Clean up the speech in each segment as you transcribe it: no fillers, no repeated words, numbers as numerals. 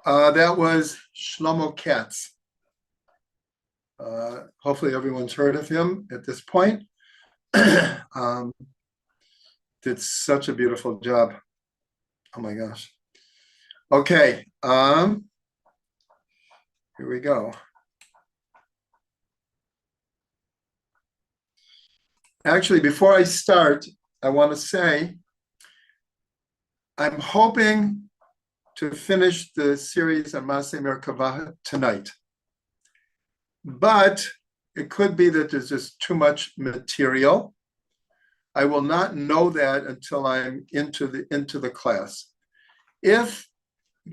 That was Shlomo Katz. Hopefully everyone's heard of him at this point. Did such a beautiful job. Oh my gosh. Okay, here we go. Actually, before I start, I want to say I'm hoping to finish the series on Maaseh Merkavah tonight. But it could be that there's just too much material. I will not know that until I'm into the class. If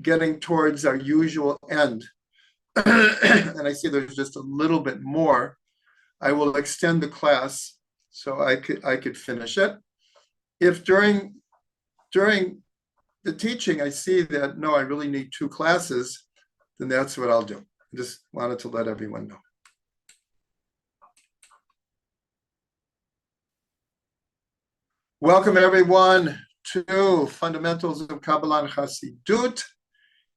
getting towards our usual end, and I see there's just a little bit more, I will extend the class so I could finish it. If during the teaching I see that no, I really need 2 classes, then that's what I'll do. I just wanted to let everyone know. Welcome everyone to Fundamentals of Kabbalah and Chassidut.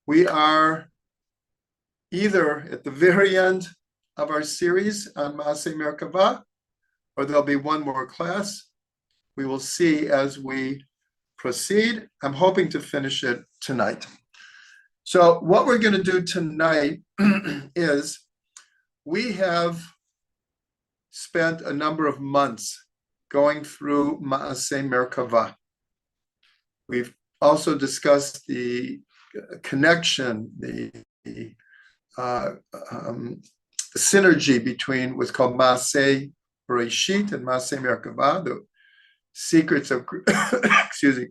We are either at the very end of our series on Maaseh Merkavah, or there'll be one more class. We will see as we proceed. I'm hoping to finish it tonight. So what we're going to do tonight is we have spent a number of months going through Maaseh Merkavah. We've also discussed the connection, the synergy between what's called Maaseh Bereshit and Maaseh Merkavah, the secrets of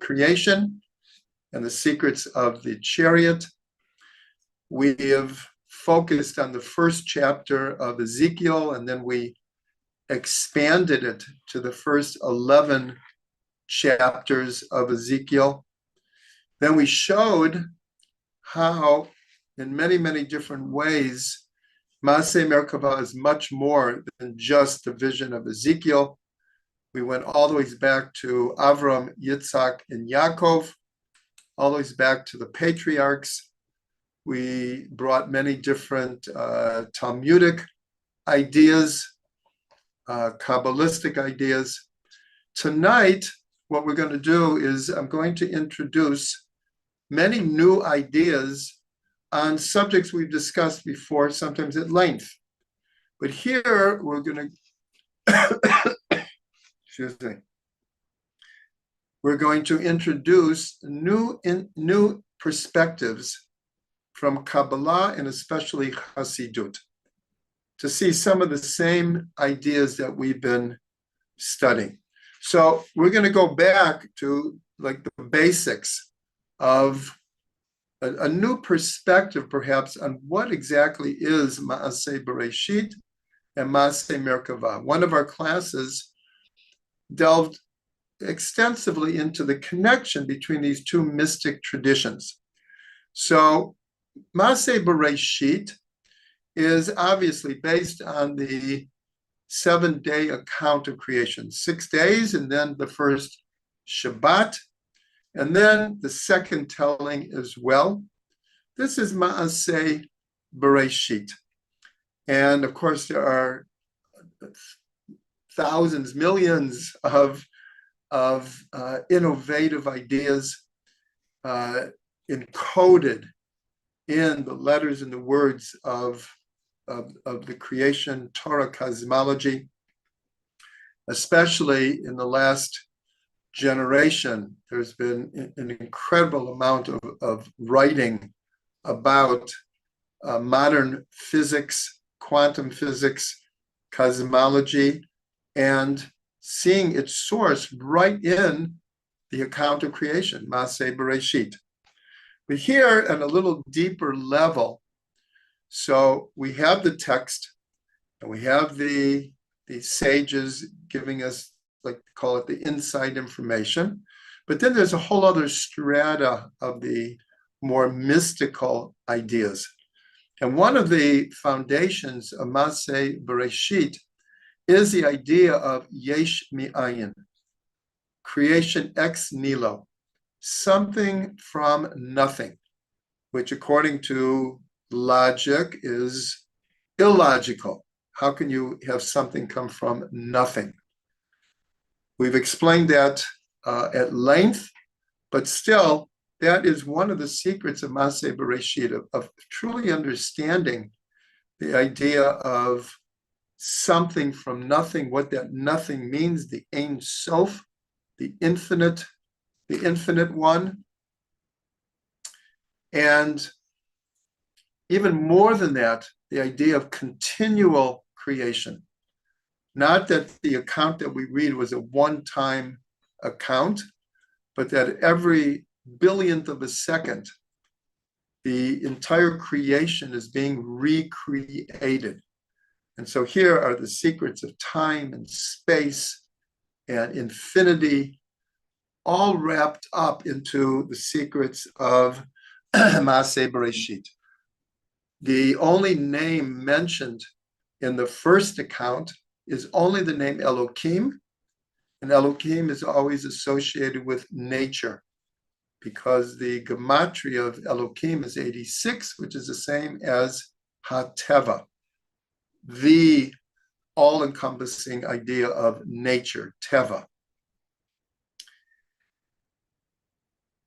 creation and the secrets of the Chariot. We have focused on the first chapter of Ezekiel, and then we expanded it to the first 11 chapters of Ezekiel. Then we showed how, in many, many different ways, Maaseh Merkavah is much more than just the vision of Ezekiel. We went all the way back to Avram, Yitzhak, and Yaakov, all the way back to the patriarchs. We brought many different Talmudic ideas, Kabbalistic ideas. Tonight, what we're going to do is I'm going to introduce many new ideas on subjects we've discussed before, sometimes at length. But here we're going to, excuse me, we're going to introduce new perspectives from Kabbalah and especially Chassidut, to see some of the same ideas that we've been studying. So we're going to go back to like the basics of a new perspective, perhaps, on what exactly is Maaseh Bereshit and Maaseh Merkavah. One of our classes delved extensively into the connection between these 2 mystic traditions. So Maaseh Bereshit is obviously based on the 7-day account of creation, 6 days, and then the first Shabbat, and then the second telling as well. This is Maaseh Bereshit. And of course, there are thousands, millions of innovative ideas encoded in the letters and the words of the creation, Torah cosmology, especially in the last generation. There's been an incredible amount of writing about modern physics, quantum physics, cosmology, and seeing its source right in the account of creation, Maaseh Bereshit. But here, at a little deeper level, so we have the text, and we have the sages giving us, like, call it the inside information. But then there's a whole other strata of the more mystical ideas. And one of the foundations of Maaseh Bereshit is the idea of yesh mi'ayin, creation ex nihilo, something from nothing. which according to logic is illogical. How can you have something come from nothing? We've explained that at length, but still, that is one of the secrets of Maseh Bereshit, of truly understanding the idea of something from nothing, what that nothing means, the Ein Sof, the infinite one. And even more than that, the idea of continual creation. Not that the account that we read was a one-time account, but that every billionth of a second, the entire creation is being recreated. And so here are the secrets of time and space and infinity, all wrapped up into the secrets of Maseh Bereshit. The only name mentioned in the first account is only the name Elohim, and Elohim is always associated with nature, because the gematria of Elohim is 86, which is the same as HaTeva, the all-encompassing idea of nature, Teva.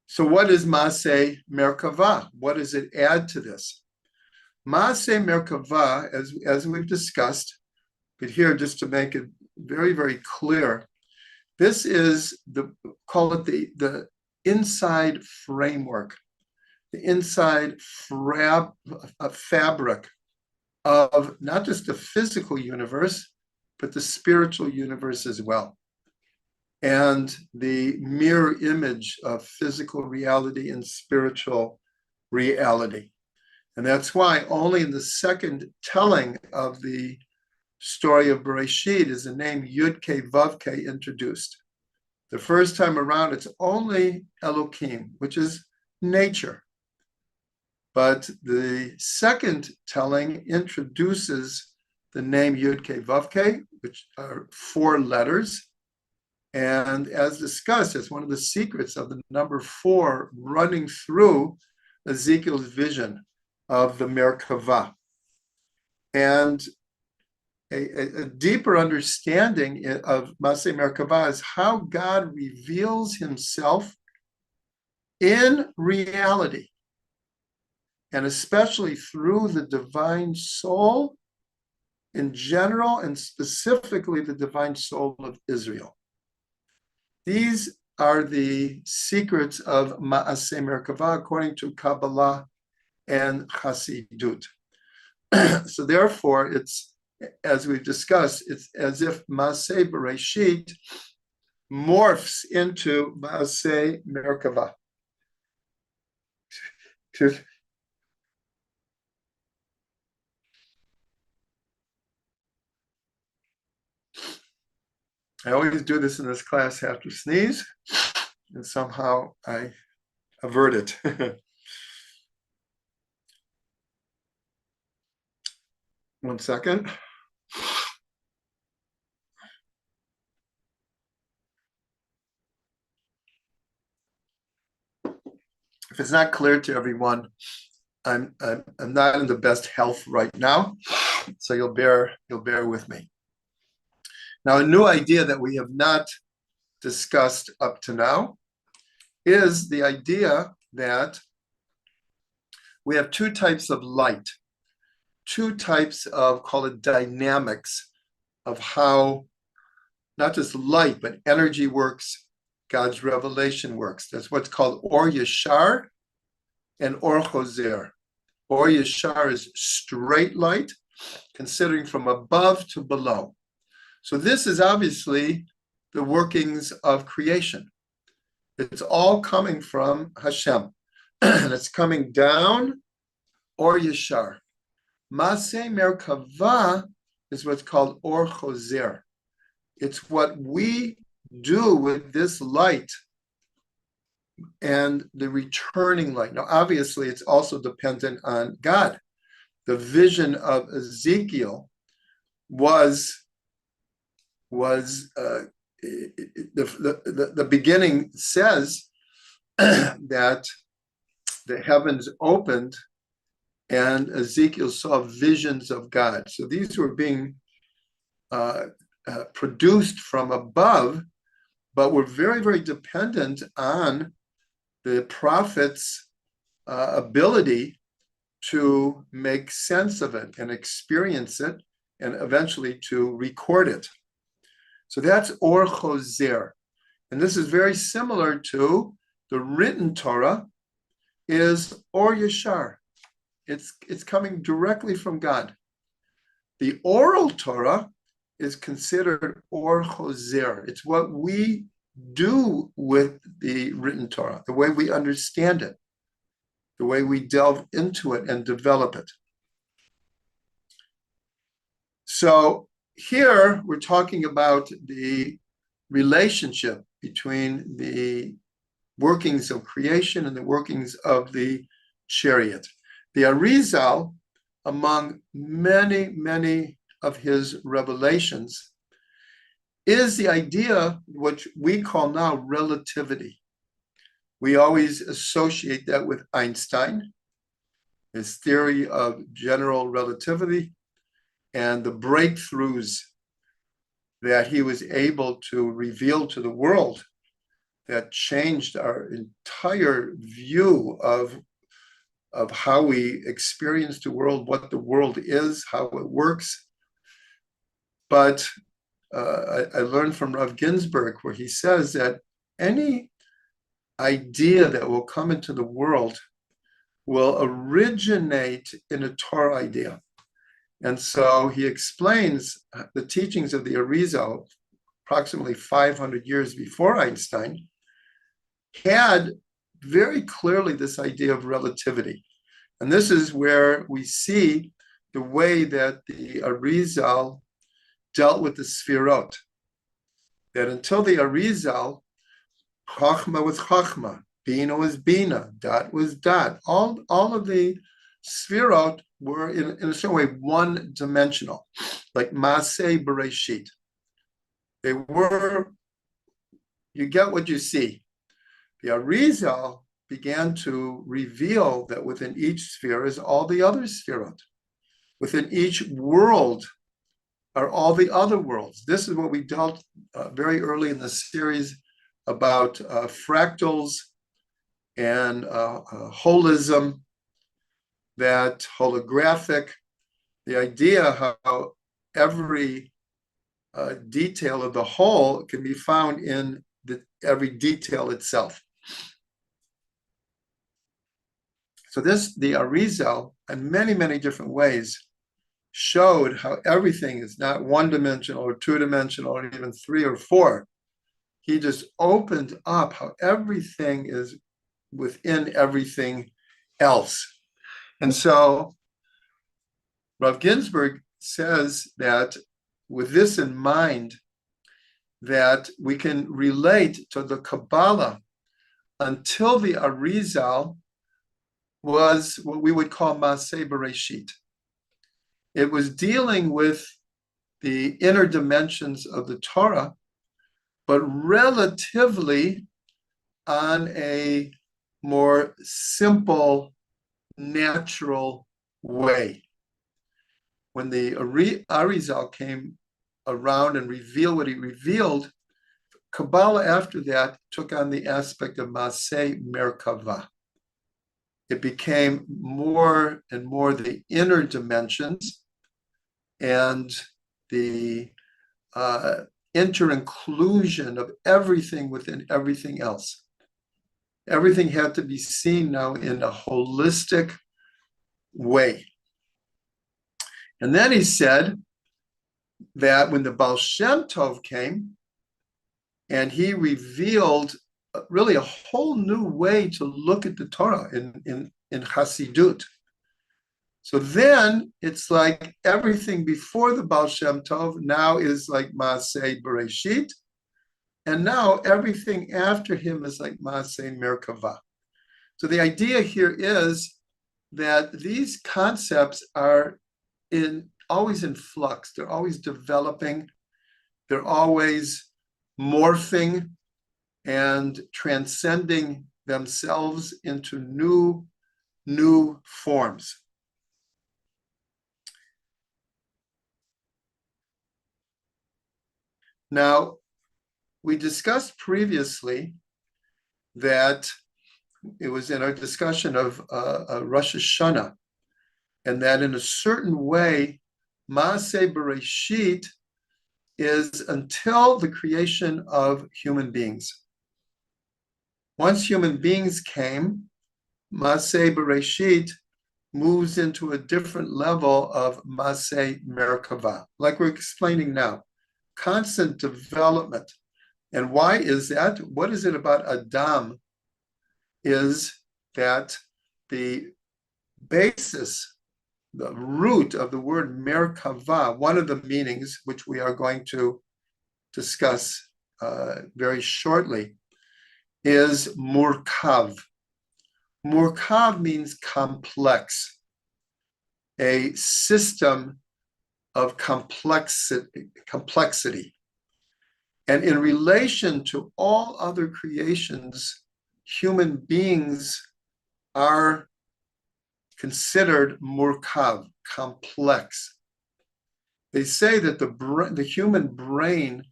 So what is Maseh Merkavah? What does it add to this? Maseh Merkavah, as we've discussed, but here just to make it very, very clear, this is call it the inside framework, the inside fabric of not just the physical universe, but the spiritual universe as well. And the mirror image of physical reality and spiritual reality. And that's why only in the second telling of the story of Bereshit is the name Yud-Kei Vav-Kei introduced. The first time around, it's only Elohim, which is nature. But the second telling introduces the name Yud-Kei Vav-Kei, which are 4 letters. And as discussed, it's one of the secrets of the number 4 running through Ezekiel's vision of the Merkavah. And a deeper understanding of Maseh Merkavah is how God reveals himself in reality, and especially through the divine soul in general, and specifically the divine soul of Israel. These are the secrets of Maseh Merkavah according to Kabbalah and Hasidut. So therefore, it's, as we've discussed, it's as if Maseh Bereshit morphs into Maseh Merkavah. I always do this in this class, have to sneeze, and somehow I avert it. One second. If it's not clear to everyone, I'm not in the best health right now, so you'll bear with me. Now, a new idea that we have not discussed up to now is the idea that we have 2 types of light, 2 types of, call it dynamics, of how not just light, but energy works, God's revelation works. That's what's called Or Yashar and Or Choser. Or Yashar is straight light, considering from above to below. So this is obviously the workings of creation. It's all coming from Hashem. And it's coming down, Or Yashar. Maseh Merkavah is what's called Or Choser. It's what we do with this light and the returning light. Now, obviously, it's also dependent on God. The vision of Ezekiel was the beginning says that the heavens opened and Ezekiel saw visions of God. So these were being produced from above, but were very, very dependent on the prophet's ability to make sense of it and experience it and eventually to record it. So that's Or Choser. And this is very similar to the written Torah is Or Yeshar. It's coming directly from God. The oral Torah is considered Or Choser. It's what we do with the written Torah, the way we understand it, the way we delve into it and develop it. So here we're talking about the relationship between the workings of creation and the workings of the chariot. The Arizal, among many, many of his revelations, is the idea which we call now relativity. We always associate that with Einstein, his theory of general relativity, and the breakthroughs that he was able to reveal to the world that changed our entire view of how we experience the world, what the world is, how it works. But I learned from Rav Ginsburg, where he says that any idea that will come into the world will originate in a Torah idea. And so he explains the teachings of the Arizal, approximately 500 years before Einstein, had very clearly this idea of relativity. And this is where we see the way that the Arizal dealt with the Sfirot. That until the Arizal, Chachma was Chachma, Bina was Bina, Dot was Dot. All of the Sfirot were in a certain way one-dimensional, like Maseh Bereshit. They were, you get what you see. The Arizal began to reveal that within each sphere is all the other Sfirot. Within each world are all the other worlds. This is what we dealt very early in the series about fractals and holism, that holographic, the idea how every detail of the whole can be found in every detail itself. So the Arizal, in many, many different ways, showed how everything is not one-dimensional or two-dimensional or even three or four. He just opened up how everything is within everything else. And so Rav Ginsburg says that with this in mind, that we can relate to the Kabbalah until the Arizal was what we would call Maseh Bereshit. It was dealing with the inner dimensions of the Torah, but relatively on a more simple, natural way. When the Arizal came around and revealed what he revealed, Kabbalah after that took on the aspect of Maseh Merkavah. It became more and more the inner dimensions and the inter-inclusion of everything within everything else. Everything had to be seen now in a holistic way. And then he said that when the Baal Shem Tov came and he revealed really a whole new way to look at the Torah in Hasidut. So then it's like everything before the Baal Shem Tov now is like Maaseh Bereshit, and now everything after him is like Maaseh Merkavah. So the idea here is that these concepts are always in flux. They're always developing. They're always morphing and transcending themselves into new new forms. Now, we discussed previously that it was in our discussion of Rosh Hashanah, and that in a certain way, Maaseh Bereshit is until the creation of human beings. Once human beings came, Maaseh Bereshit moves into a different level of Maaseh Merkavah, like we're explaining now. Constant development. And why is that? What is it about Adam is that the basis, the root of the word Merkavah, one of the meanings, which we are going to discuss very shortly, is Murkav. Murkav means complex, a system of complexity. And in relation to all other creations, human beings are considered murkav, complex. They say that the human brain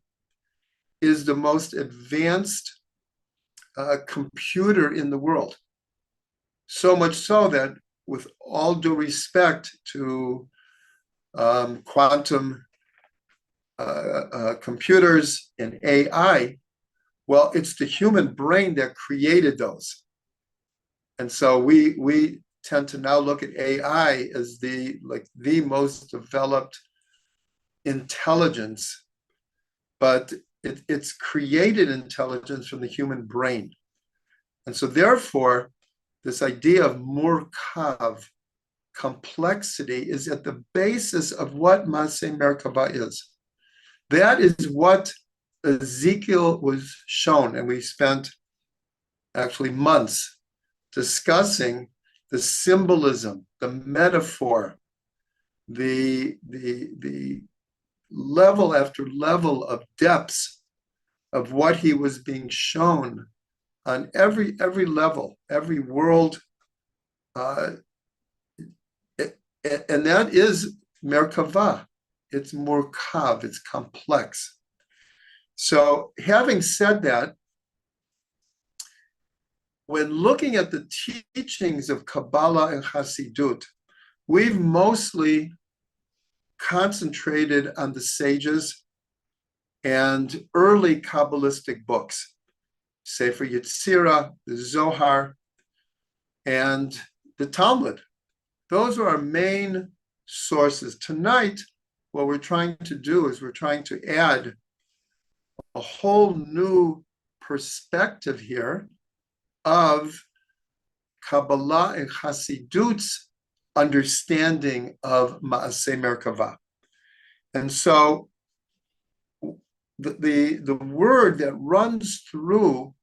is the most advanced computer in the world. So much so that, with all due respect to quantum computers and AI, well, it's the human brain that created those. And so we tend to now look at AI as the most developed intelligence, but it's created intelligence from the human brain. And so therefore, this idea of murkav, complexity, is at the basis of what Maaseh Merkavah is. That is what Ezekiel was shown, and we spent actually months discussing the symbolism, the metaphor, the level after level of depths of what he was being shown on every level, every world, and that is Merkavah. It's murkav, it's complex. So having said that, when looking at the teachings of Kabbalah and Hasidut, we've mostly concentrated on the sages and early Kabbalistic books, Sefer Yetzirah, the Zohar, and the Talmud. Those are our main sources. Tonight, what we're trying to do is we're trying to add a whole new perspective here of Kabbalah and Hasidut's understanding of Maaseh Merkavah. And so the word that runs through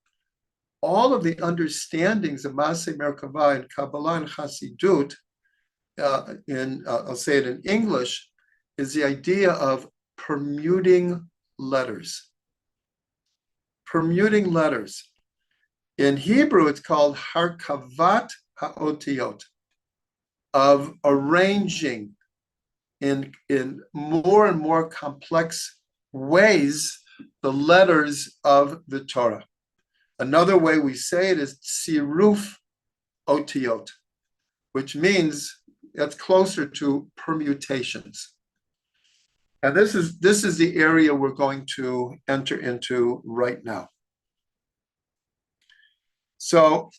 all of the understandings of Maaseh Merkavah in Kabbalah and Hasidut, I'll say it in English, is the idea of permuting letters. Permuting letters. In Hebrew, it's called harkavat ha'otiyot, of arranging in more and more complex ways the letters of the Torah. Another way we say it is tziruf otiyot, which means that's closer to permutations. And this is the area we're going to enter into right now. So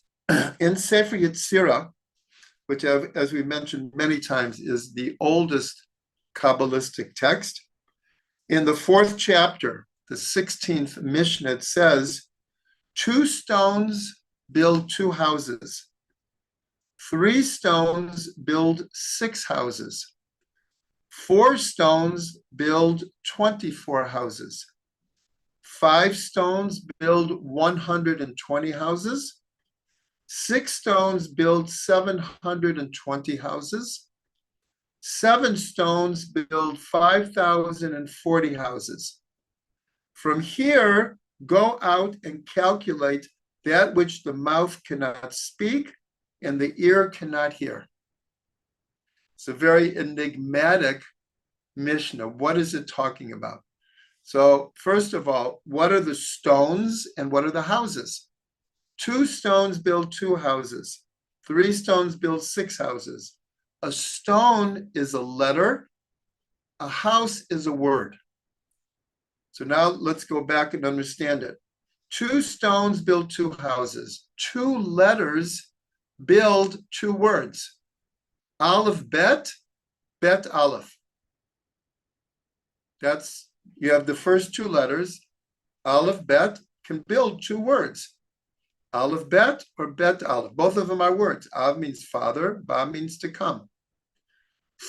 in Sefer Yetzirah, which, as we mentioned many times, is the oldest Kabbalistic text, in the 4th chapter, the 16th Mishnah, it says, 2 stones build 2 houses. 3 stones build 6 houses. 4 stones build 24 houses. 5 stones build 120 houses. 6 stones build 720 houses. 7 stones build 5,040 houses. From here, go out and calculate that which the mouth cannot speak and the ear cannot hear. It's a very enigmatic Mishnah. What is it talking about? So first of all, what are the stones and what are the houses? 2 stones build 2 houses. 3 stones build 6 houses. A stone is a letter. A house is a word. So now let's go back and understand it. 2 stones build 2 houses. 2 letters build 2 words. Aleph bet, bet aleph. You have the first 2 letters. Aleph bet can build 2 words. Aleph bet or bet aleph. Both of them are words. Av means father, ba means to come.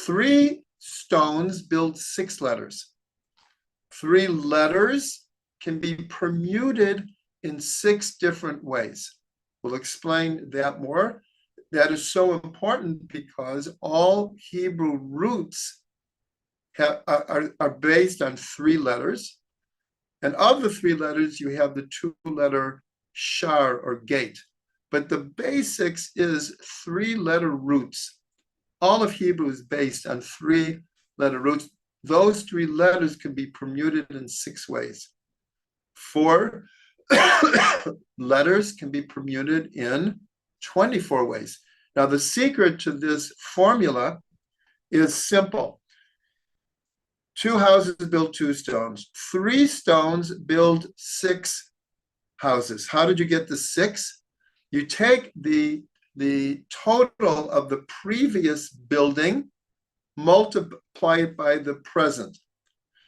3 stones build 6 letters. 3 letters can be permuted in 6 different ways. We'll explain that more. That is so important because all Hebrew roots are based on 3 letters. And of the 3 letters, you have the 2-letter shar or gate. But the basics is 3-letter roots. All of Hebrew is based on 3-letter roots. Those 3 letters can be permuted in 6 ways. 4 letters can be permuted in 24 ways. Now, the secret to this formula is simple. 2 houses build 2 stones. 3 stones build 6 houses. How did you get the 6? You take the total of the previous building, multiply it by the present.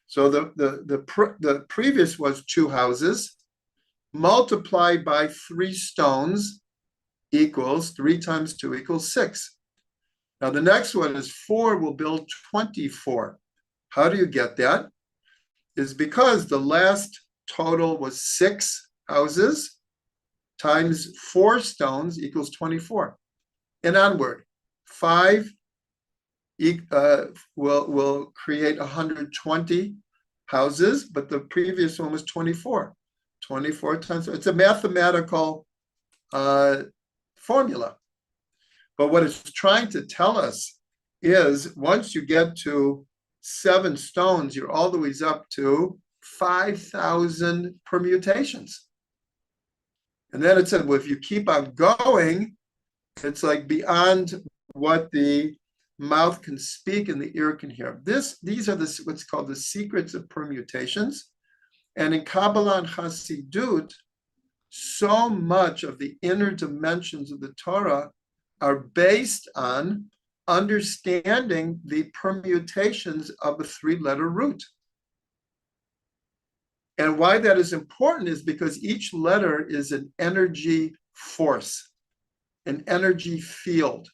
So the previous was 2 houses, multiplied by 3 stones equals 3 times 2 equals 6. Now the next one is 4 will build 24. How do you get that? Is because the last total was 6 houses times 4 stones equals 24. And onward, 5 will create 120 houses, but the previous one was 24. 24 times, it's a mathematical formula. But what it's trying to tell us is once you get to 7 stones, you're all the way up to 5,000 permutations. And then it said, well, if you keep on going, it's like beyond what the mouth can speak and the ear can hear. These are what's called the secrets of permutations. And in Kabbalah and Hasidut, so much of the inner dimensions of the Torah are based on understanding the permutations of a 3-letter root. And why that is important is because each letter is an energy force, an energy field.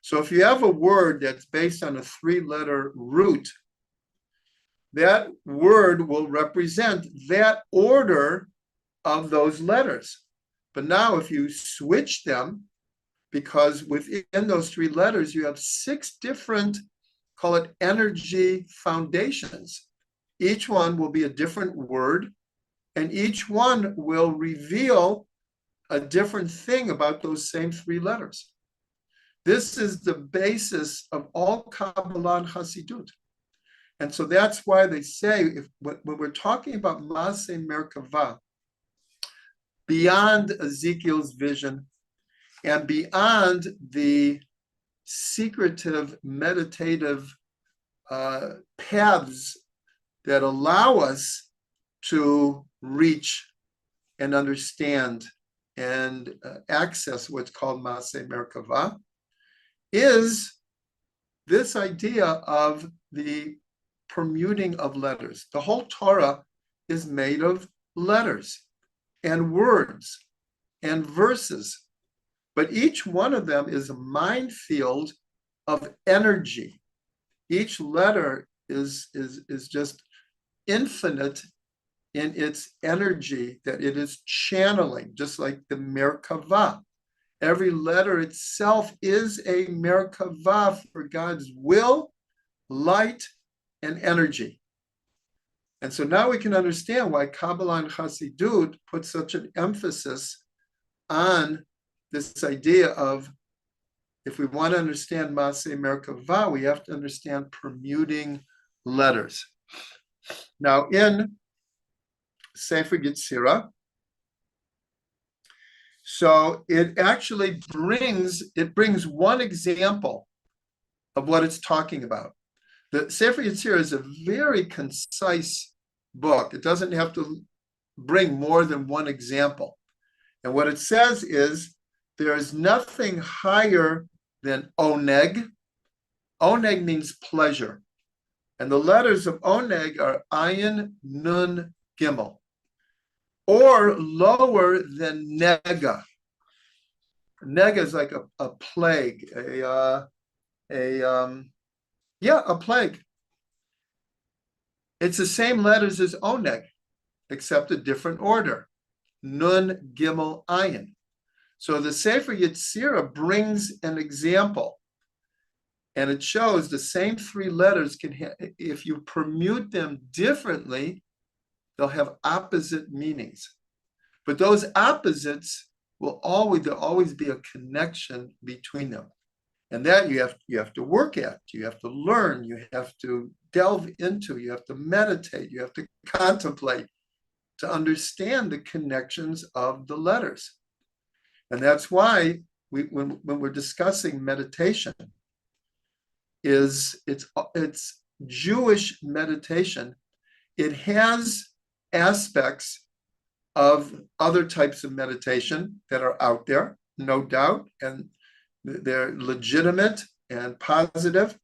So if you have a word that's based on a 3-letter root, that word will represent that order of those letters. But now if you switch them, because within those 3 letters, you have 6 different, call it energy foundations. Each one will be a different word, and each one will reveal a different thing about those same 3 letters. This is the basis of all Kabbalah and Hasidut. And so that's why they say, when we're talking about Maaseh Merkavah, beyond Ezekiel's vision and beyond the secretive, meditative paths that allow us to reach and understand and access what's called Maaseh Merkavah, is this idea of the permuting of letters. The whole Torah is made of letters and words and verses, but each one of them is a minefield of energy. Each letter is just infinite in its energy that it is channeling, just like the Merkavah. Every letter itself is a Merkavah for God's will, light, and energy. And so now we can understand why Kabbalah and Hasidut put such an emphasis on this idea of if we want to understand Maseh Merkavah, we have to understand permuting letters. Now, in Sefer Yetzirah, so it actually brings one example of what it's talking about. The Sefer Yetzirah is a very concise book. It doesn't have to bring more than one example. And what it says is there is nothing higher than oneg. Oneg means pleasure. And the letters of oneg are ayin, nun, gimel. Or lower than nega. Nega is like a plague, a plague. It's the same letters as oneg, except a different order. Nun, gimel, ayin. So the Sefer Yetzirah brings an example, and it shows the same three letters if you permute them differently, they'll have opposite meanings. But those opposites there'll always be a connection between them. And that you have to work at, you have to learn, you have to delve into, you have to meditate, you have to contemplate to understand the connections of the letters. And that's why when we're discussing meditation, it's Jewish meditation. It has aspects of other types of meditation that are out there, no doubt, and they're legitimate and positive,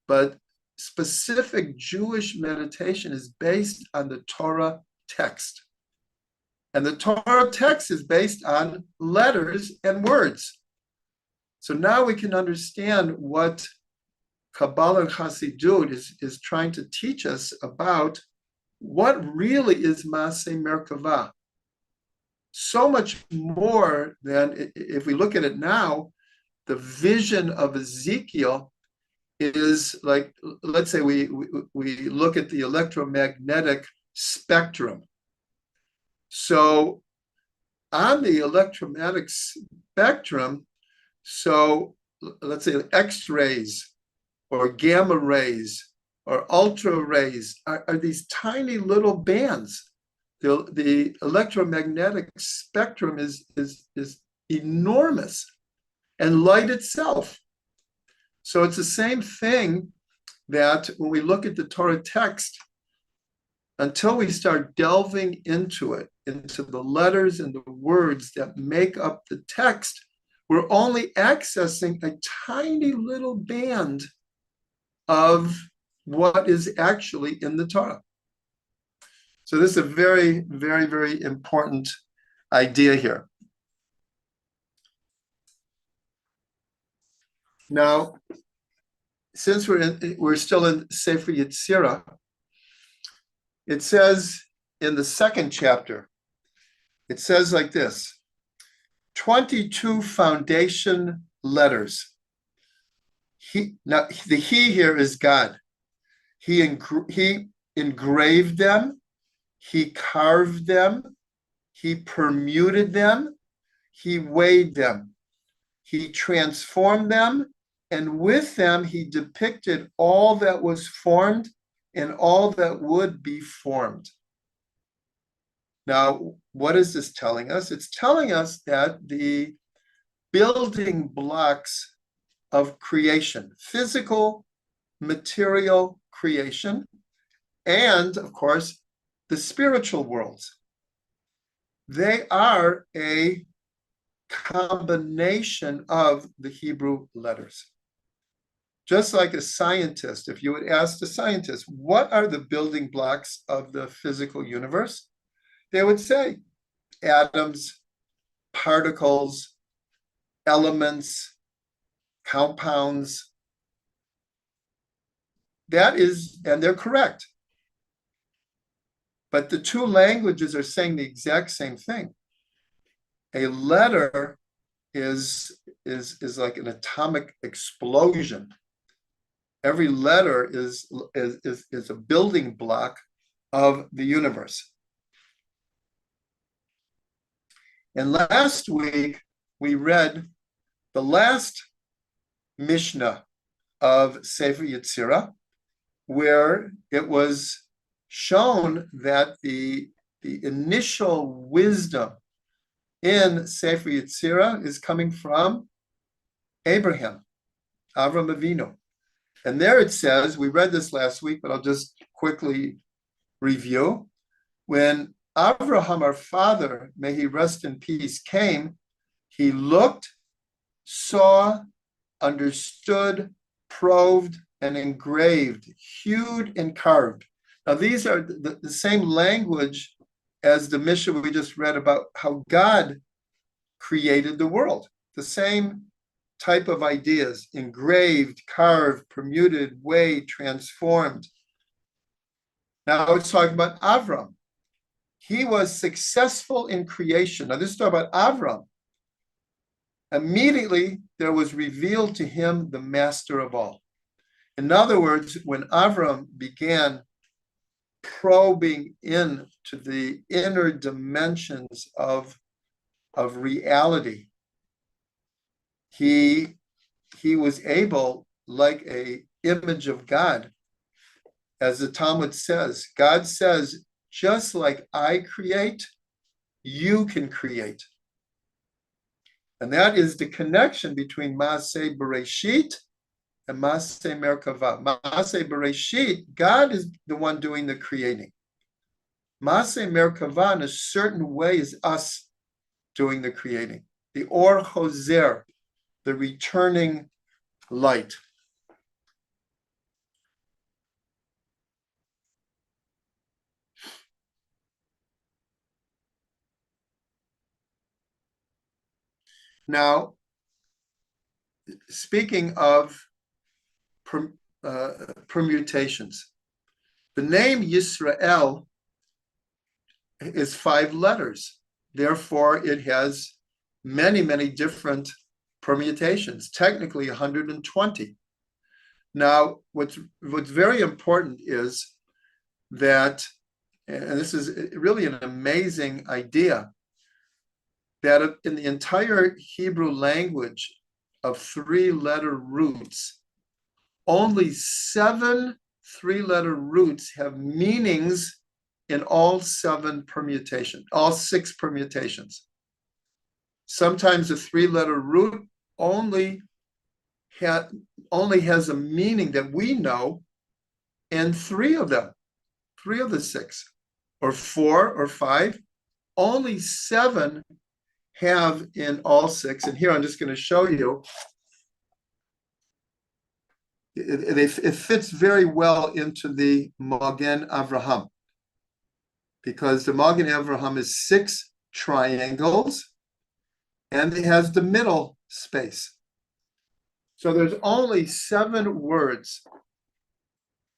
but specific Jewish meditation is based on the Torah text. And the Torah text is based on letters and words. So now we can understand what Kabbalah and Chassidut is trying to teach us about what really is Maseh Merkavah. So much more than, if we look at it now, the vision of Ezekiel is like, let's say we look at the electromagnetic spectrum. So on the electromagnetic spectrum, so let's say X-rays or gamma rays or ultra rays are these tiny little bands. The electromagnetic spectrum is enormous, and light itself. So it's the same thing that when we look at the Torah text, until we start delving into it, into the letters and the words that make up the text, we're only accessing a tiny little band of what is actually in the Torah. So this is a very, very, very important idea here. Now, since we're still in Sefer Yetzirah, it says in the second chapter, it says like this: 22 foundation letters. Now the he here is God. He engraved them, he carved them, he permuted them, he weighed them, he transformed them, and with them he depicted all that was formed and all that would be formed. Now, what is this telling us? It's telling us that the building blocks of creation, physical, material creation, and of course, the spiritual worlds, they are a combination of the Hebrew letters. Just like a scientist, if you would ask the scientist, what are the building blocks of the physical universe? They would say atoms, particles, elements, compounds. That is, and they're correct. But the two languages are saying the exact same thing. A letter is like an atomic explosion. Every letter is a building block of the universe. And last week, we read the last Mishnah of Sefer Yetzirah, where it was shown that the initial wisdom in Sefer Yetzirah is coming from Abraham, Avram Avinu. And there it says, we read this last week, but I'll just quickly review. When Abraham, our father, may he rest in peace, came, he looked, saw, understood, probed, and engraved, hewed, and carved. Now, these are the same language as the Mishnah we just read about how God created the world. The same type of ideas: engraved, carved, permuted, weighed, transformed. Now it's talking about Avram. He was successful in creation. Now this is talking about Avram. Immediately there was revealed to him the master of all. In other words, when Avram began probing into the inner dimensions of reality, he was able, like a image of God, as the Talmud says, God says, just like I create, you can create. And that is the connection between Maaseh Bereshit and Maaseh Merkavah. Maaseh Bereshit, God is the one doing the creating. Maaseh Merkavah, in a certain way, is us doing the creating. The Or Choser, the returning light. Now, speaking of permutations, the name Yisrael is 5 letters. Therefore, it has many, many different permutations, technically 120. Now, what's very important is that, and this is really an amazing idea, that in the entire Hebrew language of 3-letter roots, only 7 3-letter roots have meanings in all 7 permutations, all 6 permutations. Sometimes a 3-letter root only has a meaning that we know in 3 of them, 3 of the 6, or 4 or 5. Only 7 have in all 6. And here I'm just going to show you. It fits very well into the Magen Avraham, because the Magen Avraham is 6 triangles, and it has the middle space. So there's only 7 words.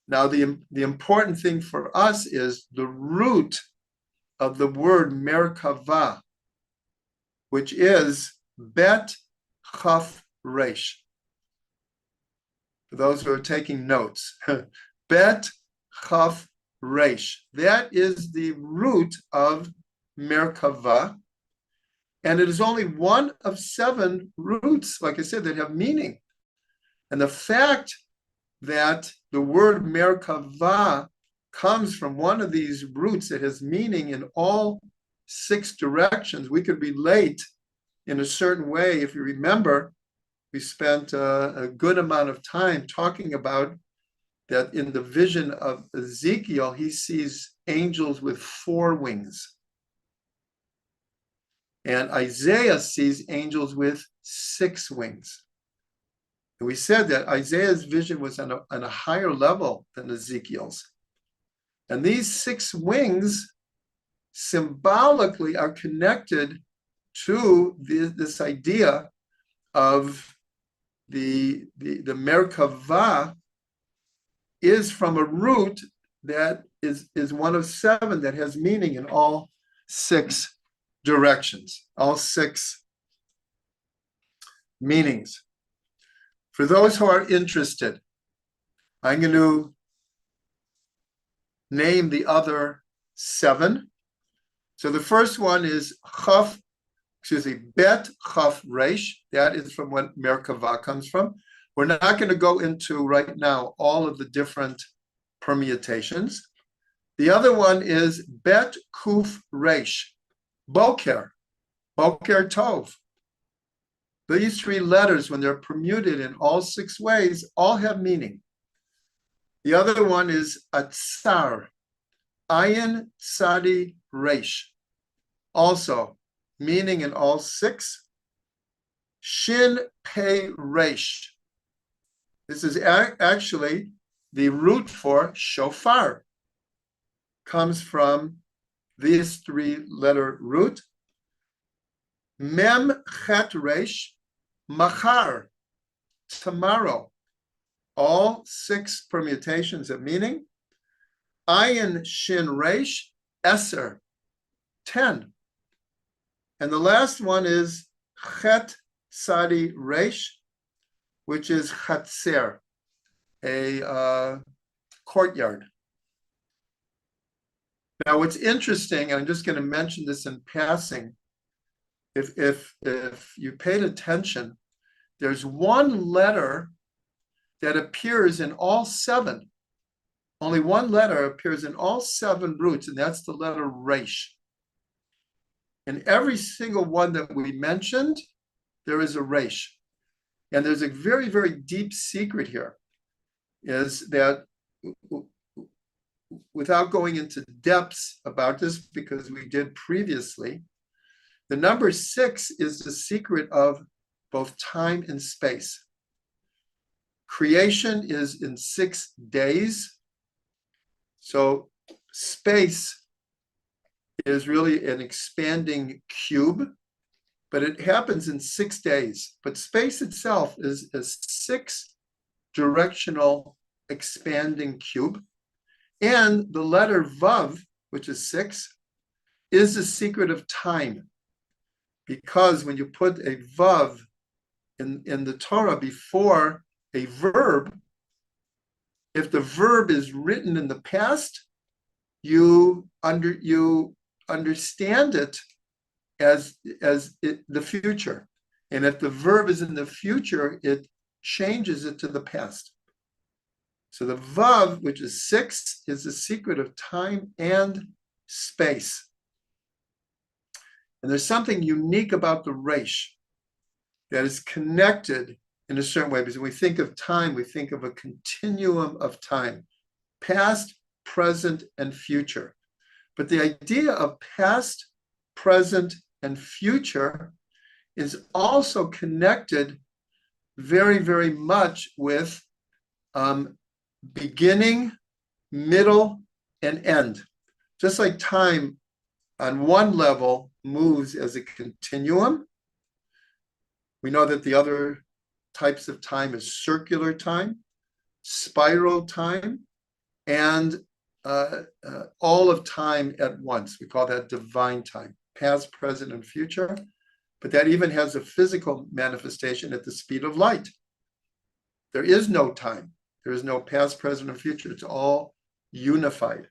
Now, the important thing for us is the root of the word Merkavah, which is Bet Chaf Resh. For those who are taking notes, Bet Chaf Resh. That is the root of Merkavah. And it is only one of 7 roots, like I said, that have meaning. And the fact that the word Merkavah comes from one of these roots that has meaning in all 6 directions, we could relate in a certain way. If you remember, we spent a good amount of time talking about that in the vision of Ezekiel, he sees angels with 4 wings. And Isaiah sees angels with 6 wings. And we said that Isaiah's vision was on a higher level than Ezekiel's. And these 6 wings symbolically are connected to this idea of the Merkavah is from a root that is one of 7 that has meaning in all 6 directions, all 6 meanings. For those who are interested, I'm going to name the other 7. So the first one is Bet Chaf Resh. That is from what Merkavah comes from. We're not going to go into right now all of the different permutations. The other one is Bet Kuf Resh, Boker, Boker Tov. These three letters, when they're permuted in all 6 ways, all have meaning. The other one is Atzar, Ayin Tzadi Resh, also meaning in all 6. Shin Pei Resh. This is actually the root for shofar. Comes from this 3-letter root. Mem Chet Resh, Machar, tomorrow. All 6 permutations of meaning. Ayin Shin Resh, Eser, 10. And the last one is Chet Sadi Resh, which is Chatzer, a courtyard. Now, what's interesting, and I'm just going to mention this in passing, if you paid attention, there's one letter that appears in all 7. Only one letter appears in all 7 roots, and that's the letter Resh. In every single one that we mentioned, there is a Resh. And there's a very, very deep secret here, is that without going into depths about this, because we did previously, the number 6 is the secret of both time and space. Creation is in 6 days. So space is really an expanding cube, but it happens in 6 days. But space itself is a 6-directional expanding cube. And the letter Vav, which is 6, is the secret of time. Because when you put a Vav in the Torah before a verb, if the verb is written in the past, you understand it as the future. And if the verb is in the future, it changes it to the past. So the Vav, which is 6, is the secret of time and space. And there's something unique about the Resh that is connected in a certain way, because when we think of time, we think of a continuum of time, past, present, and future. But the idea of past, present, and future is also connected very, very much with beginning, middle, and end. Just like time on one level moves as a continuum, we know that the other types of time is circular time, spiral time, and all of time at once. We call that divine time, past, present, and future. But that even has a physical manifestation at the speed of light. There is no time. There is no past, present, and future. It's all unified.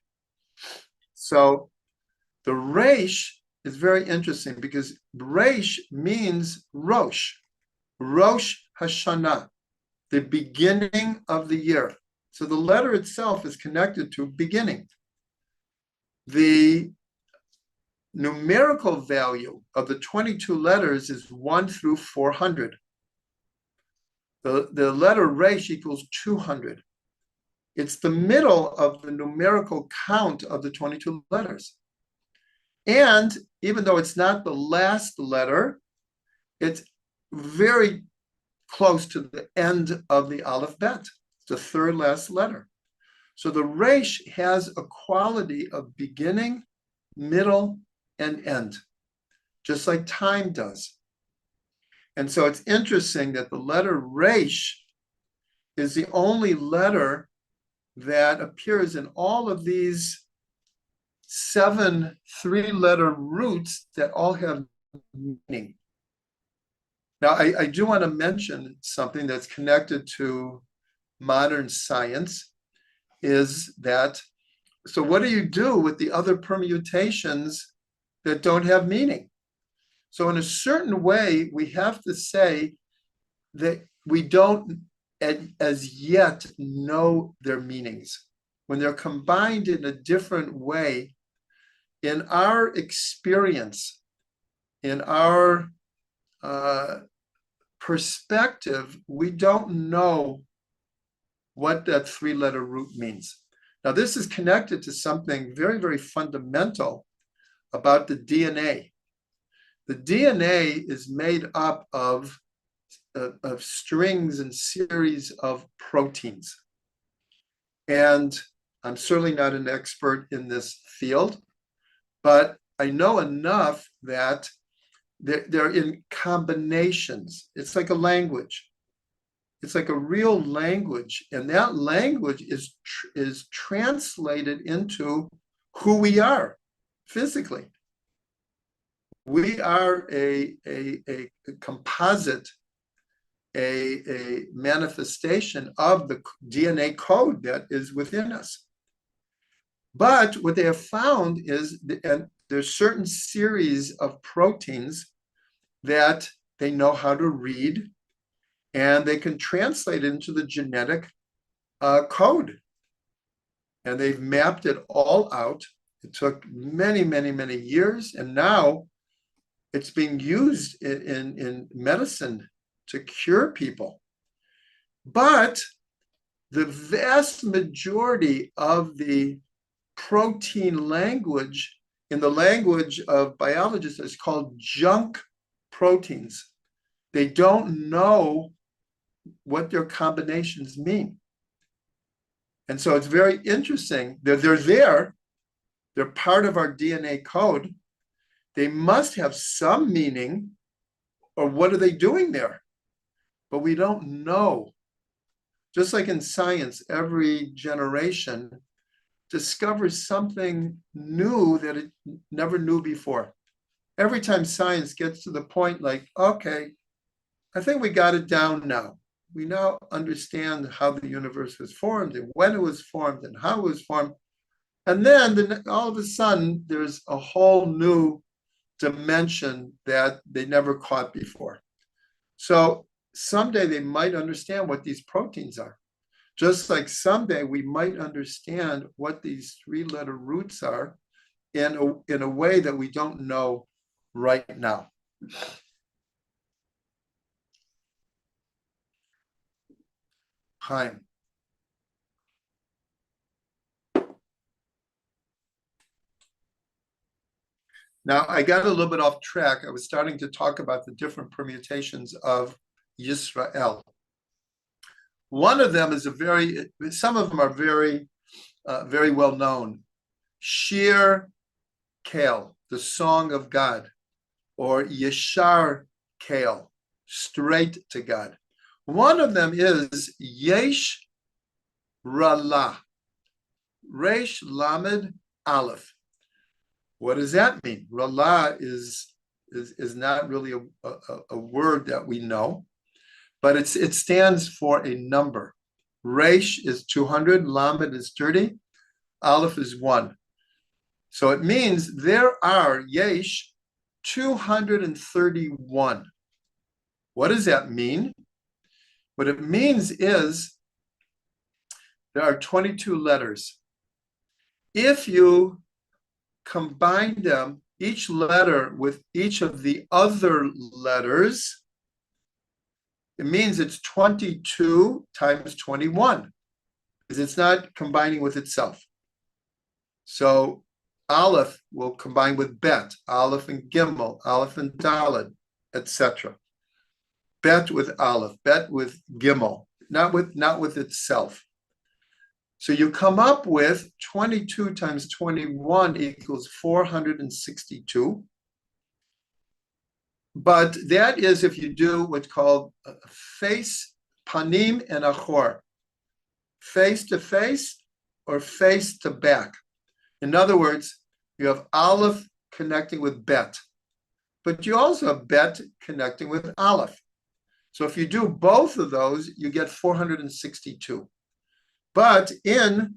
So the Resh is very interesting because Resh means Rosh, Rosh Hashanah, the beginning of the year. So the letter itself is connected to beginning. The numerical value of the 22 letters is 1 through 400. The letter Resh equals 200. It's the middle of the numerical count of the 22 letters. And even though it's not the last letter, it's very close to the end of the Aleph Bet. It's the third last letter. So the Resh has a quality of beginning, middle, and end, just like time does. And so it's interesting that the letter Resh is the only letter that appears in all of these 7 3-letter roots that all have meaning. Now, I do want to mention something that's connected to modern science, is that, so what do you do with the other permutations that don't have meaning? So in a certain way, we have to say that we don't as yet know their meanings. When they're combined in a different way, in our experience, in our perspective, we don't know what that three-letter root means. Now, this is connected to something very, very fundamental about the DNA. The DNA is made up of strings and series of proteins. And I'm certainly not an expert in this field, but I know enough that they're in combinations. It's like a language. It's like a real language, and that language is translated into who we are physically. We are a composite, a manifestation of the DNA code that is within us. But what they have found is, and there's certain series of proteins that they know how to read, and they can translate it into the genetic code. And they've mapped it all out. It took many, many, many years, and now it's being used in medicine to cure people. But the vast majority of the protein language in the language of biologists is called junk proteins. They don't know what their combinations mean. And so it's very interesting. They're there. They're part of our DNA code. They must have some meaning, or what are they doing there? But we don't know. Just like in science, every generation discovers something new that it never knew before. Every time science gets to the point like, okay, I think we got it down now. We now understand how the universe was formed and when it was formed and how it was formed. And then all of a sudden, there's a whole new dimension that they never caught before. So someday they might understand what these proteins are. Just like someday we might understand what these three-letter roots are in a way that we don't know right now. Chaim. Now, I got a little bit off track. I was starting to talk about the different permutations of Yisrael. One of them is some of them are very, very well known. Shir Kel, the Song of God, or Yeshar Kel, straight to God. One of them is Yesh Ralah, Resh Lamed Aleph. What does that mean? Ralah is not really a word that we know, but it stands for a number. Resh is 200, Lamed is 30, Aleph is 1. So it means there are Yesh 231. What does that mean? What it means is there are 22 letters. If you combine them, each letter with each of the other letters, it means it's 22 times 21, because it's not combining with itself. So Aleph will combine with Bet, Aleph and Gimel, Aleph and Daled, etc. Bet with Aleph, Bet with Gimel, not with itself. So you come up with 22 times 21 equals 462. But that is if you do what's called face, panim, and achor. Face to face or face to back. In other words, you have Aleph connecting with Bet. But you also have Bet connecting with Aleph. So if you do both of those, you get 462. But in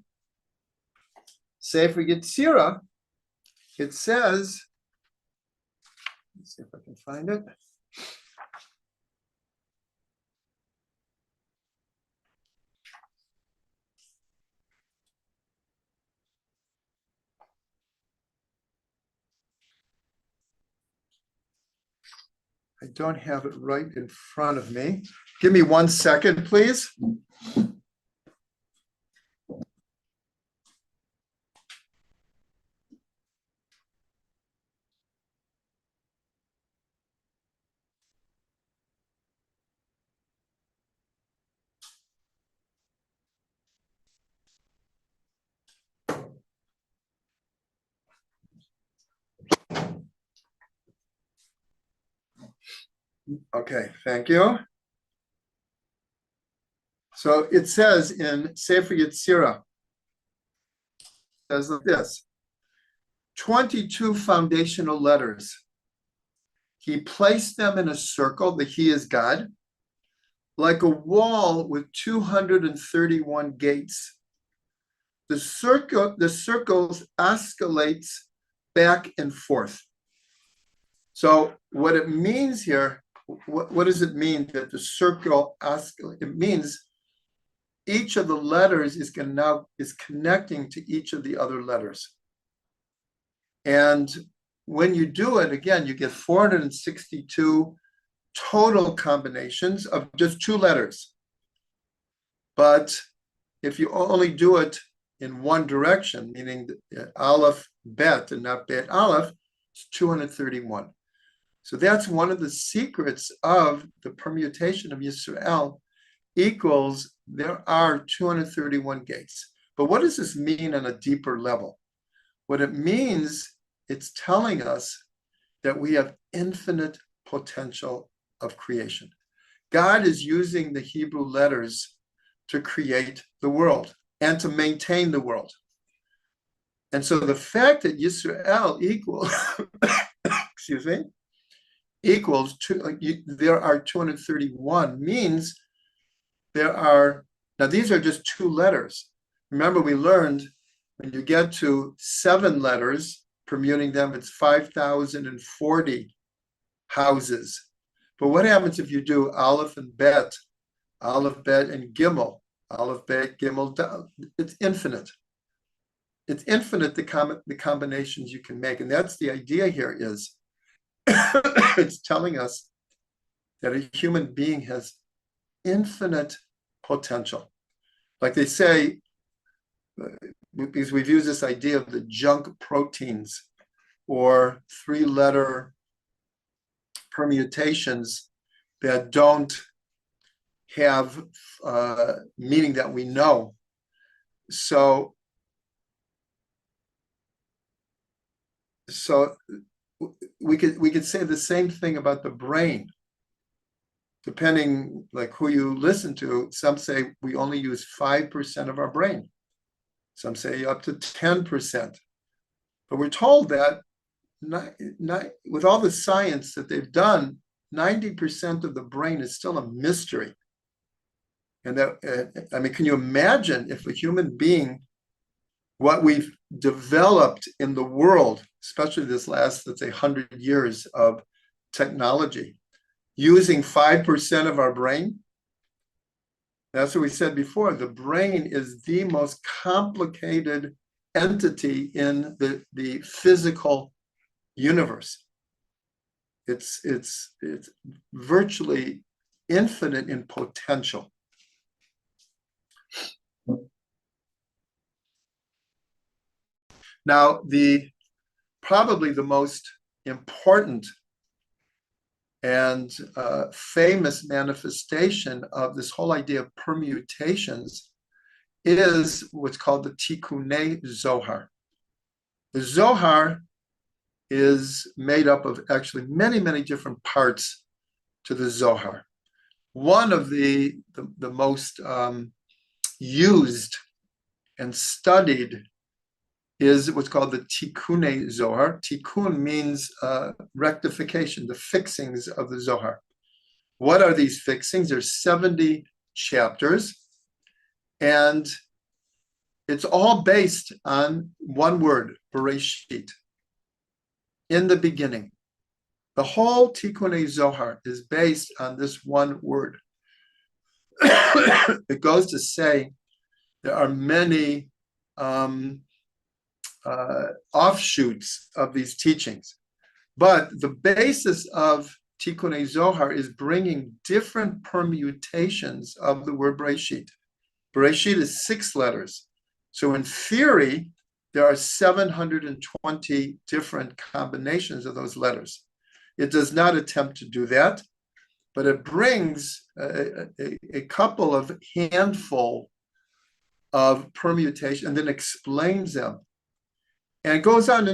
Sefer Yetzirah, it says, let's see if I can find it. I don't have it right in front of me. Give me 1 second, please. Okay, thank you. So it says in Sefer Yetzirah, says like this, 22 foundational letters. He placed them in a circle, the He is God, like a wall with 231 gates. The circles escalates back and forth. So what it means here, what does it mean that the circle escalates? It means each of the letters is connecting to each of the other letters. And when you do it, again, you get 462 total combinations of just 2 letters. But if you only do it in one direction, meaning Aleph Bet and not Bet Aleph, it's 231. So that's one of the secrets of the permutation of Yisrael equals there are 231 gates. But what does this mean on a deeper level? What it means, it's telling us that we have infinite potential of creation. God is using the Hebrew letters to create the world and to maintain the world. And so the fact that Yisrael equals, excuse me, equals there are 231 means there are, now these are just 2 letters. Remember, we learned when you get to 7 letters, permuting them, it's 5,040 houses. But what happens if you do Aleph and Bet, Aleph, Bet, and Gimel, Aleph, Bet, Gimel, Dal? It's infinite. It's infinite, the combinations you can make. And that's the idea here is, it's telling us that a human being has infinite potential. Like they say, because we've used this idea of the junk proteins or 3-letter permutations that don't have meaning that we know. So we could say the same thing about the brain. Depending like who you listen to, some say we only use 5% of our brain. Some say up to 10%. But we're told that with all the science that they've done, 90% of the brain is still a mystery. And that, I mean, can you imagine if a human being, what we've developed in the world, especially this last, let's say, 100 years of technology, using 5% of our brain? That's what we said before. The brain is the most complicated entity in the physical universe. It's virtually infinite in potential. Now, probably the most important and famous manifestation of this whole idea of permutations is what's called the Tikkunei Zohar. The Zohar is made up of actually many, many different parts to the Zohar. One of the most used and studied is what's called the Tikkunei Zohar. Tikkun means rectification, the fixings of the Zohar. What are these fixings? There's 70 chapters, and it's all based on one word, Bereshit, in the beginning. The whole Tikkunei Zohar is based on this one word. It goes to say there are many offshoots of these teachings. But the basis of Tikkun Zohar is bringing different permutations of the word Bereshit. Bereshit is 6 letters. So in theory, there are 720 different combinations of those letters. It does not attempt to do that, but it brings a couple of handful of permutation and then explains them. And it goes on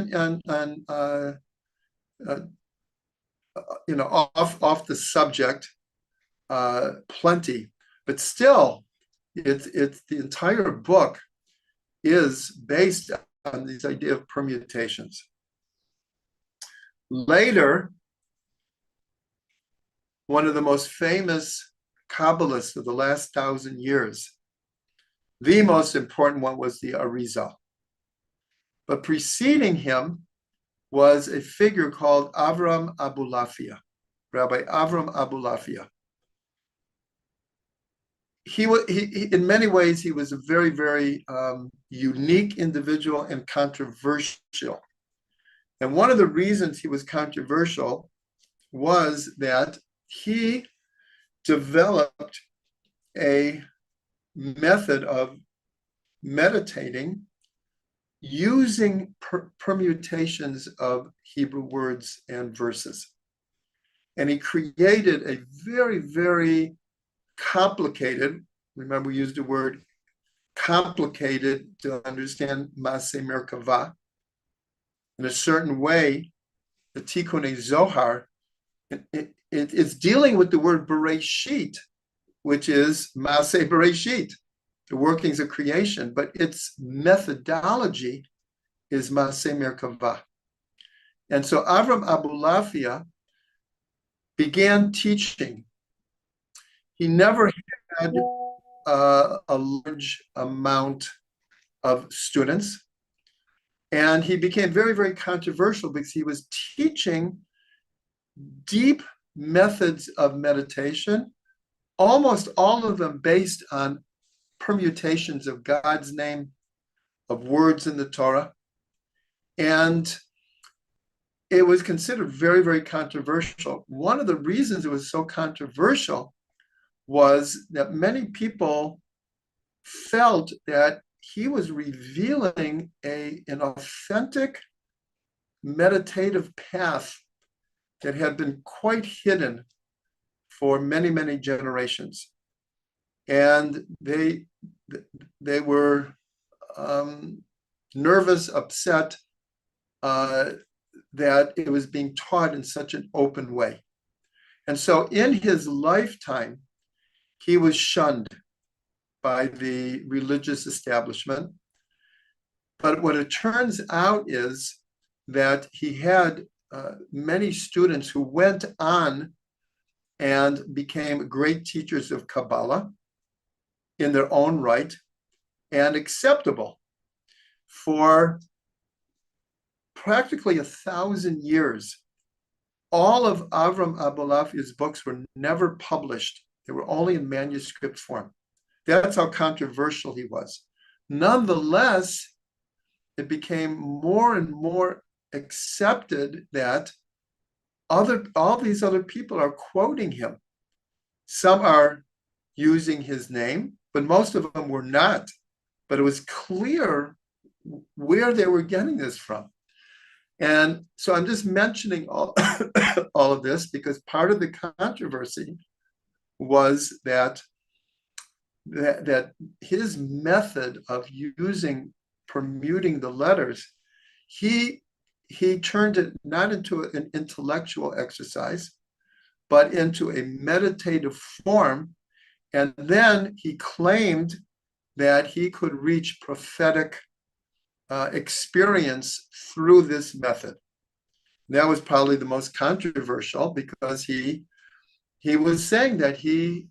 off the subject plenty, but still, it's the entire book is based on this idea of permutations. Later, one of the most famous Kabbalists of the last 1,000 years, the most important one was the Arizal. But preceding him was a figure called Avram Abulafia, Rabbi Avram Abulafia. He in many ways, he was a very, very unique individual and controversial. And one of the reasons he was controversial was that he developed a method of meditating using permutations of Hebrew words and verses. And he created a very, very complicated, remember we used the word complicated to understand Maseh Merkavah. In a certain way, the Tikkun Zohar, it's dealing with the word Bereshit, which is Maseh Bereshit, the workings of creation, but its methodology is Maseh Merkavah. And so Avram Abulafia began teaching. He never had a large amount of students, and he became very, very controversial because he was teaching deep methods of meditation, almost all of them based on permutations of God's name, of words in the Torah. And it was considered very, very controversial. One of the reasons it was so controversial was that many people felt that he was revealing an authentic meditative path that had been quite hidden for many, many generations. And they were nervous, upset that it was being taught in such an open way. And so in his lifetime, he was shunned by the religious establishment. But what it turns out is that he had many students who went on and became great teachers of Kabbalah in their own right and acceptable. For practically 1,000 years, all of Avram Abulafia's books were never published. They were only in manuscript form. That's how controversial he was. Nonetheless, it became more and more accepted that all these other people are quoting him. Some are using his name, but most of them were not. But it was clear where they were getting this from. And so I'm just mentioning all of this because part of the controversy was that his method of permuting the letters, he turned it not into an intellectual exercise, but into a meditative form. And then he claimed that he could reach prophetic experience through this method. That was probably the most controversial because he was saying that he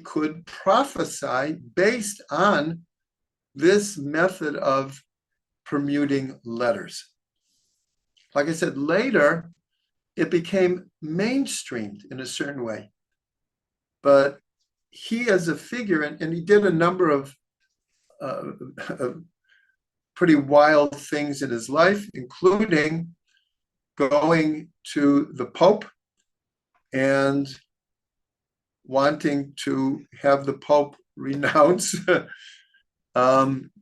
could prophesy based on this method of permuting letters. Like I said, later, it became mainstreamed in a certain way. But he as a figure, and he did a number of pretty wild things in his life, including going to the Pope and wanting to have the Pope renounce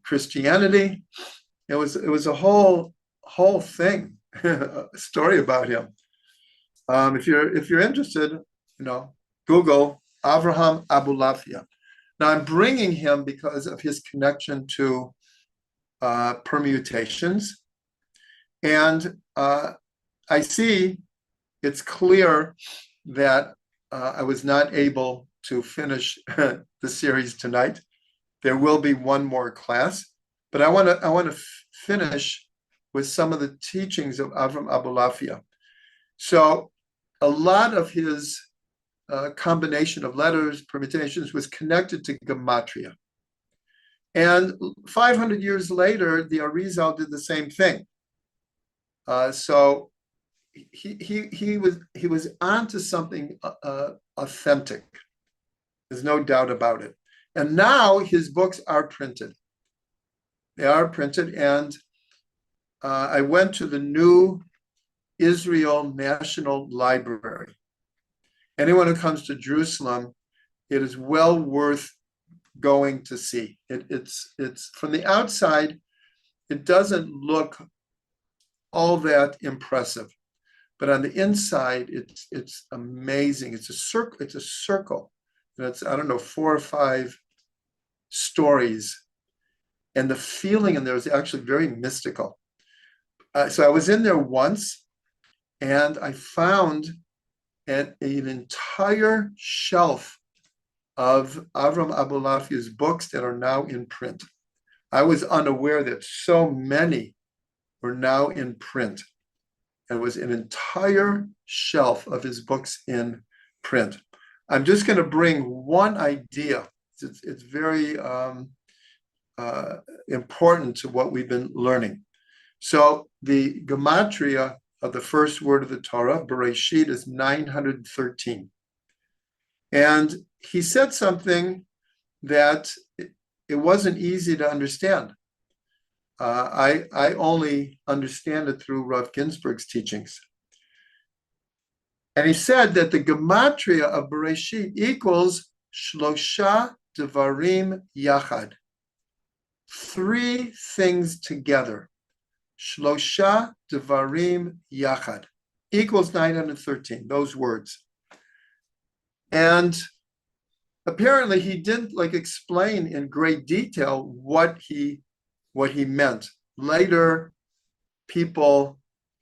Christianity. It was a whole thing, a story about him. If you're interested, Google Avraham Abulafia. Now I'm bringing him because of his connection to permutations, and I see it's clear that I was not able to finish the series tonight. There will be one more class, but I want to finish with some of the teachings of Avram Abulafia. So a lot of his combination of letters, permutations, was connected to gematria. And 500 years later, the Arizal did the same thing. So he was onto something authentic. There's no doubt about it. And now his books are printed. They are printed, and I went to the new Israel National Library. Anyone who comes to Jerusalem, it is well worth going to see. It's from the outside, it doesn't look all that impressive, but on the inside, it's amazing. It's a circle. It's a circle. And it's, I don't know, 4 or 5 stories, and the feeling in there is actually very mystical. So I was in there once, and I found an entire shelf of Avram Abulafia's books that are now in print. I was unaware that so many were now in print. It was an entire shelf of his books in print. I'm just going to bring one idea. It's very important to what we've been learning. So the gematria of the first word of the Torah, Bereshit, is 913. And he said something that it wasn't easy to understand. I only understand it through Rav Ginsburg's teachings. And he said that the gematria of Bereshit equals Shlosha Devarim Yachad. 3 things together. Shlosha Devarim Yachad equals 913, those words. And apparently he didn't explain in great detail what he meant. Later, people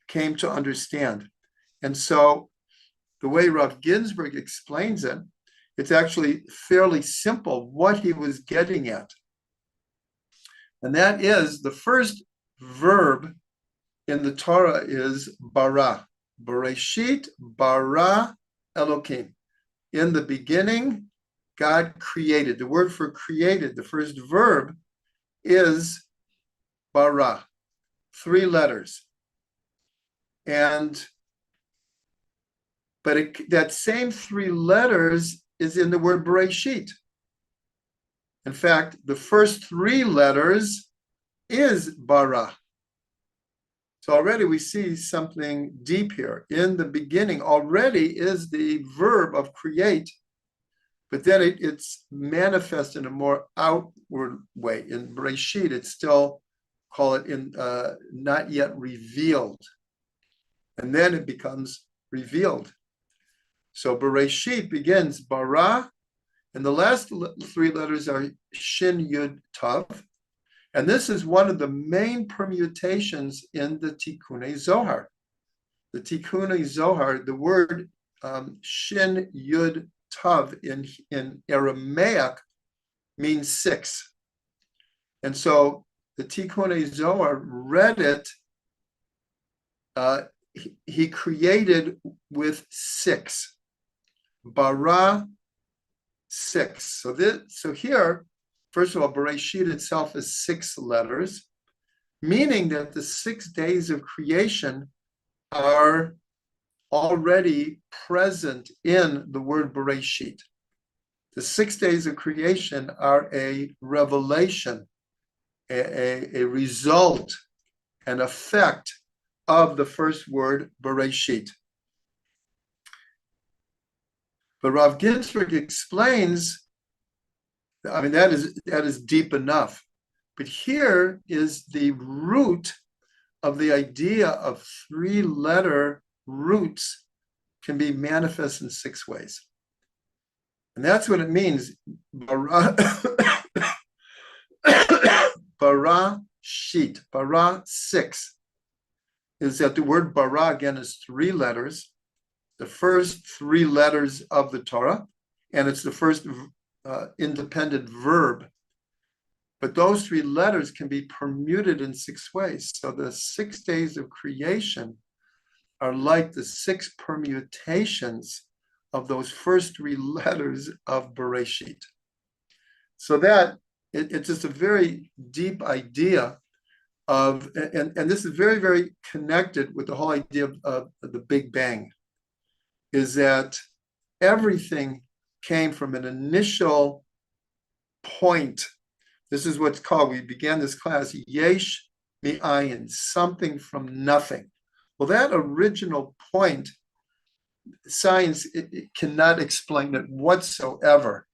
came to understand. And so the way Rav Ginsburg explains it, it's actually fairly simple what he was getting at. And that is, the first verb in the Torah is bara. Bereshit bara Elokim. In the beginning, God created. The word for created, the first verb, is bara. 3 letters. But that same 3 letters is in the word Bereshit. In fact, the first 3 letters is bara. So already we see something deep here. In the beginning already is the verb of create, but then it's manifest in a more outward way. In Bereshit, it's still, call it in not yet revealed. And then it becomes revealed. So Bereshit begins bara, and the last 3 letters are Shin Yud Tav. And this is one of the main permutations in the Tikkunei Zohar. The Tikkunei Zohar, the word Shin Yud Tav in Aramaic means 6. And so the Tikkunei Zohar read it, he created with 6. Bara, 6. So here, first of all, Bereshit itself is 6 letters, meaning that the 6 days of creation are already present in the word Bereshit. The 6 days of creation are a revelation, a result, an effect of the first word Bereshit. But Rav Ginsburg explains, I mean, that is deep enough. But here is the root of the idea of three-letter roots can be manifest in 6 ways. And that's what it means. Bara, bara sheet, bara 6, is that the word bara again is 3 letters, the first 3 letters of the Torah, and it's the first independent verb. But those 3 letters can be permuted in 6 ways. So the 6 days of creation are like the 6 permutations of those first 3 letters of Bereshit. So that it's just a very deep idea of, and this is very, very connected with the whole idea of the Big Bang, is that everything came from an initial point. This is what's called, we began this class, yesh mi'ayin, something from nothing. Well, that original point, science it cannot explain it whatsoever.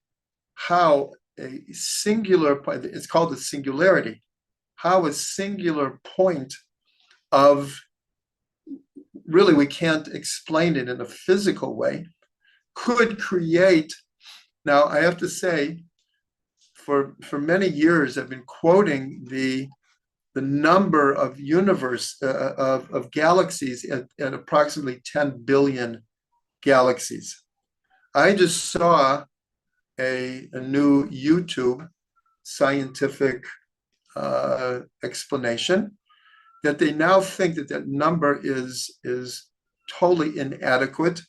How a singular point, it's called the singularity, how a singular point of, really we can't explain it in a physical way, could create. Now, I have to say, for many years, I've been quoting the number of of galaxies at approximately 10 billion galaxies. I just saw a new YouTube scientific explanation that they now think that number is totally inadequate,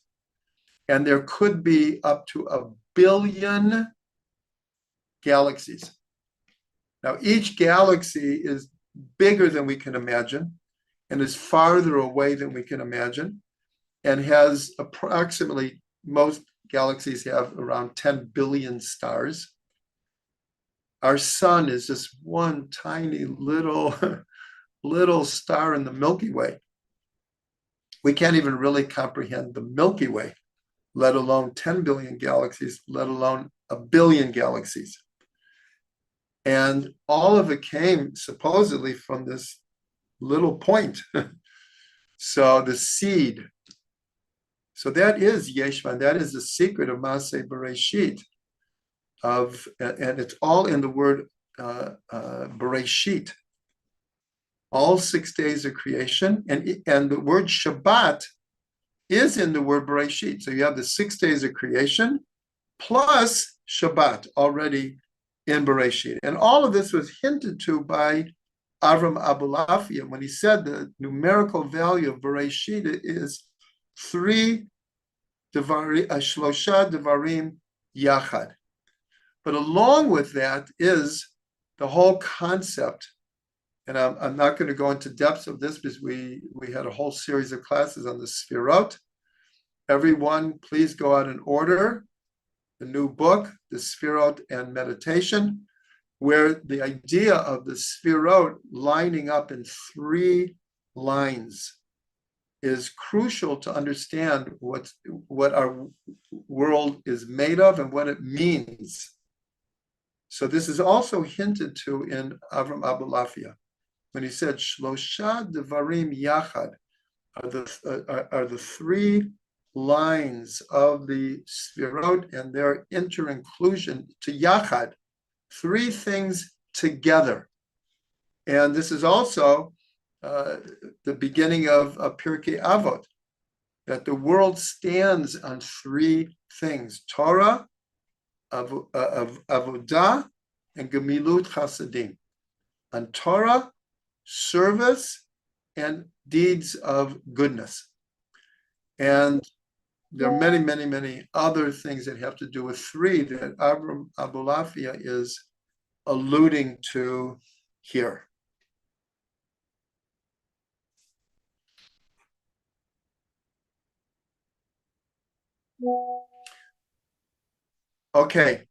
and there could be up to 1 billion galaxies. Now, each galaxy is bigger than we can imagine and is farther away than we can imagine, and has approximately, most galaxies have around 10 billion stars. Our sun is just one tiny little star in the Milky Way. We can't even really comprehend the Milky Way, let alone 10 billion galaxies, let alone 1 billion galaxies. And all of it came supposedly from this little point. So the seed. So that is Yeshvan, that is the secret of Maseh Bereshit. And it's all in the word Bereshit. All 6 days of creation. And the word Shabbat is in the word Bereshit. So you have the 6 days of creation plus Shabbat already in Bereshit. And all of this was hinted to by Avram Abulafia when he said the numerical value of Bereshit is 3 shlosha devarim yachad. But along with that is the whole concept, and I'm not going to go into depths of this because we had a whole series of classes on the Sfirot. Everyone, please go out and order the new book, the Sfirot and Meditation, where the idea of the Sfirot lining up in 3 lines is crucial to understand what our world is made of and what it means. So this is also hinted to in Avram Abulafia when he said Shlosha Devarim Yachad are the 3 lines of the Sfirot and their inter-inclusion to Yachad, 3 things together. And this is also the beginning of Pirkei Avot, that the world stands on 3 things: Torah, Avodah, and Gemilut Chasadim. On Torah, service, and deeds of goodness. And there are many, many, many other things that have to do with 3 that Avram Abulafia is alluding to here. Okay.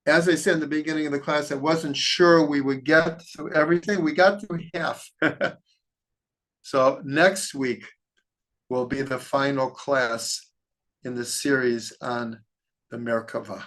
As I said in the beginning of the class, I wasn't sure we would get through everything. We got through half. So next week will be the final class in this series on the Merkavah.